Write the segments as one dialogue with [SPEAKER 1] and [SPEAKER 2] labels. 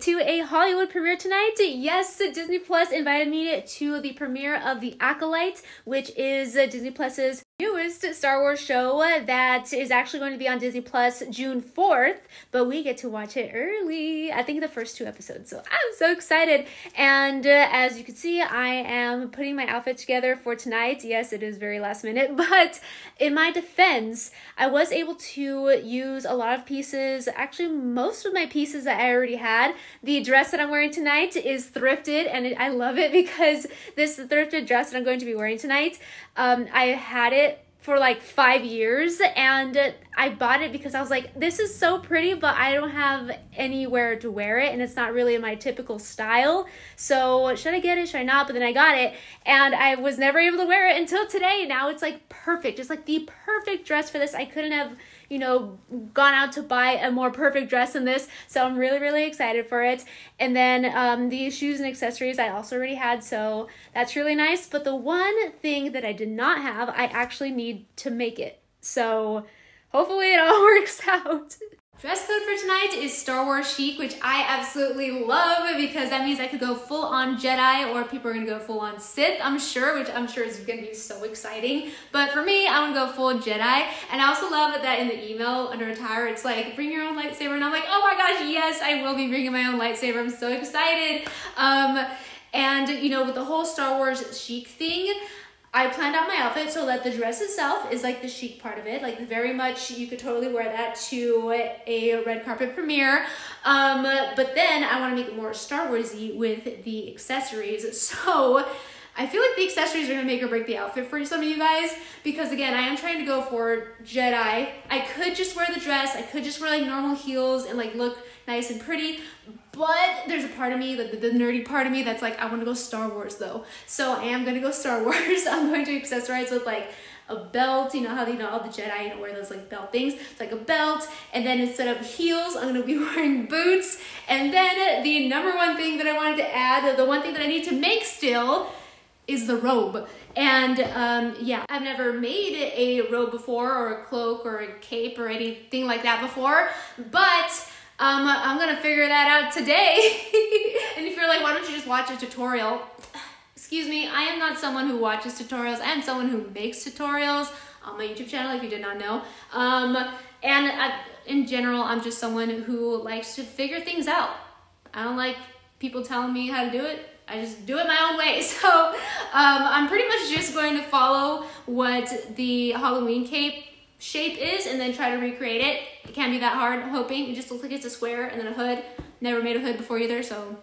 [SPEAKER 1] to a Hollywood premiere tonight. Yes, Disney Plus invited me to the premiere of The Acolyte, which is Disney Plus's newest Star Wars show that is actually going to be on Disney Plus June 4th, but we get to watch it early. I think the first 2 episodes, so I'm so excited. And as you can see, I am putting my outfit together for tonight. Yes, it is very last minute, but in my defense, I was able to use a lot of pieces, actually most of my pieces that I already had. The dress that I'm wearing tonight is thrifted, and I love it because this thrifted dress that I'm going to be wearing tonight, I had it for like 5 years, and I bought it because I was like, this is so pretty, but I don't have anywhere to wear it, and it's not really my typical style. So should I get it? Should I not? But then I got it, and I was never able to wear it until today. Now it's like perfect. It's like the perfect dress for this. I couldn't have, you know, gone out to buy a more perfect dress than this. So I'm really, really excited for it. And then the shoes and accessories I also already had, so that's really nice. But the one thing that I did not have, I actually need to make it. So hopefully it all works out. Dress code for tonight is Star Wars chic, which I absolutely love because that means I could go full on Jedi, or people are gonna go full on Sith, I'm sure, which I'm sure is gonna be so exciting. But for me, I wanna go full Jedi. And I also love that in the email under attire, it's like, bring your own lightsaber. And I'm like, oh my gosh, yes, I will be bringing my own lightsaber. I'm so excited. And you know, with the whole Star Wars chic thing, I planned out my outfit so that the dress itself is like the chic part of it. Like very much, you could totally wear that to a red carpet premiere. But then I want to make it more Star Warsy with the accessories. So I feel like the accessories are going to make or break the outfit for some of you guys. Because again, I am trying to go for Jedi. I could just wear the dress. I could just wear like normal heels and like look nice and pretty. But there's a part of me, the nerdy part of me, that's like, I want to go Star Wars though. So I am going to go Star Wars. I'm going to accessorize with like a belt. You know how all the Jedi, you know, wear those like belt things. It's like a belt. And then instead of heels, I'm going to be wearing boots. And then the number one thing that I wanted to add, the one thing that I need to make still, is the robe. And yeah, I've never made a robe before, or a cloak or a cape or anything like that before. But I'm gonna figure that out today. And if you're like, why don't you just watch a tutorial? Excuse me, I am not someone who watches tutorials. I am someone who makes tutorials on my YouTube channel, if you did not know. In general, I'm just someone who likes to figure things out. I don't like people telling me how to do it. I just do it my own way. So I'm pretty much just going to follow what the Halloween cape shape is and then try to recreate it. It can't be that hard, I'm hoping. It just looks like it's a square and then a hood. Never made a hood before either, so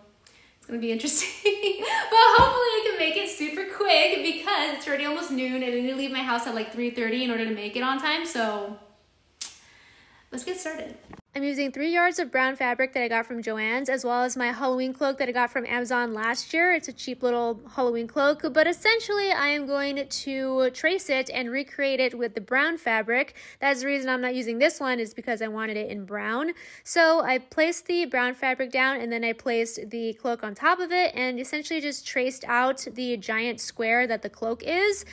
[SPEAKER 1] it's gonna be interesting. But hopefully I can make it super quick because it's already almost noon and I need to leave my house at like 3:30 in order to make it on time, so let's get started. I'm using 3 yards of brown fabric that I got from Joann's, as well as my Halloween cloak that I got from Amazon last year. It's a cheap little Halloween cloak, but essentially I am going to trace it and recreate it with the brown fabric. That's the reason I'm not using this one, is because I wanted it in brown. So I placed the brown fabric down and then I placed the cloak on top of it and essentially just traced out the giant square that the cloak is.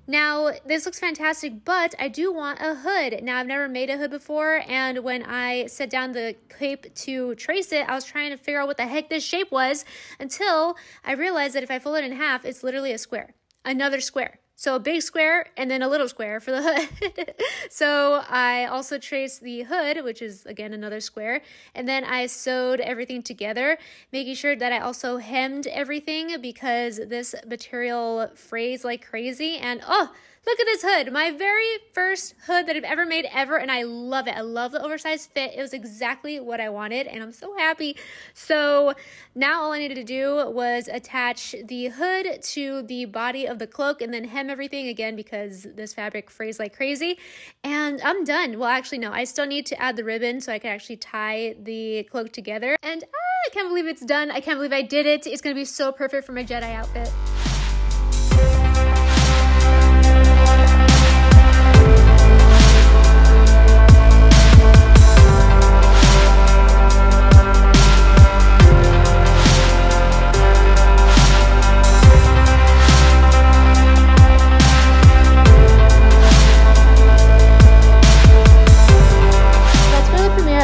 [SPEAKER 1] Now, this looks fantastic, but I do want a hood. Now, I've never made a hood before, and when I set down the cape to trace it, I was trying to figure out what the heck this shape was until I realized that if I fold it in half, it's literally a square, another square. So a big square and then a little square for the hood. So I also traced the hood, which is again another square, and then I sewed everything together, making sure that I also hemmed everything because this material frays like crazy. And oh, look at this hood, my very first hood that I've ever made ever, and I love it. I love the oversized fit. It was exactly what I wanted, and I'm so happy. So now all I needed to do was attach the hood to the body of the cloak and then hem everything again because this fabric frays like crazy, and I'm done. Well, actually, no, I still need to add the ribbon so I can actually tie the cloak together, and I can't believe it's done. I can't believe I did it. It's gonna be so perfect for my Jedi outfit.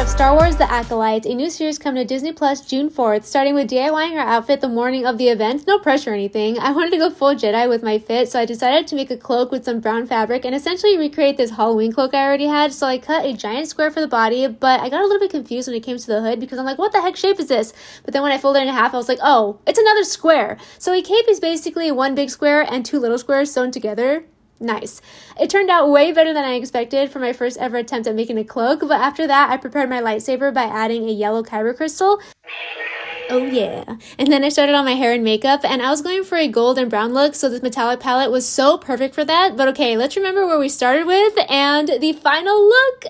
[SPEAKER 1] Star Wars The Acolyte, a new series coming to Disney Plus June 4th, starting with DIYing our outfit the morning of the event. No pressure or anything. I wanted to go full Jedi with my fit, so I decided to make a cloak with some brown fabric and essentially recreate this Halloween cloak I already had. So I cut a giant square for the body, but I got a little bit confused when it came to the hood because I'm like, what the heck shape is this? But then when I folded it in half, I was like, oh, it's another square. So a cape is basically one big square and two little squares sewn together. Nice. It turned out way better than I expected for my first ever attempt at making a cloak, but after that, I prepared my lightsaber by adding a yellow kyber crystal. Oh yeah. And then I started on my hair and makeup, and I was going for a gold and brown look, so this metallic palette was so perfect for that. But okay, let's remember where we started with, and the final look.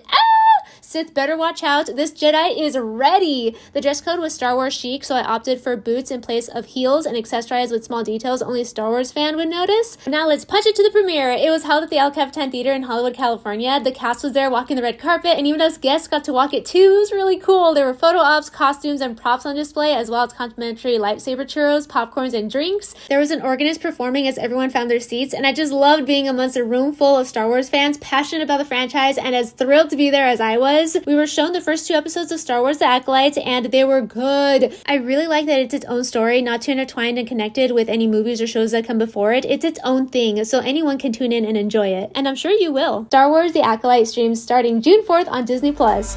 [SPEAKER 1] Sith better watch out. This Jedi is ready. The dress code was Star Wars chic, so I opted for boots in place of heels and accessorized with small details only a Star Wars fan would notice. Now let's punch it to the premiere. It was held at the Capitan Theater in Hollywood, California. The cast was there walking the red carpet, and even us guests got to walk it too. It was really cool. There were photo ops, costumes, and props on display, as well as complimentary lightsaber churros, popcorns, and drinks. There was an organist performing as everyone found their seats, and I just loved being amongst a room full of Star Wars fans passionate about the franchise and as thrilled to be there as I was. We were shown the first 2 episodes of Star Wars The Acolyte, and they were good. I really like that it's its own story, not too intertwined and connected with any movies or shows that come before it. It's its own thing, so anyone can tune in and enjoy it. And I'm sure you will. Star Wars The Acolyte streams starting June 4th on Disney Plus.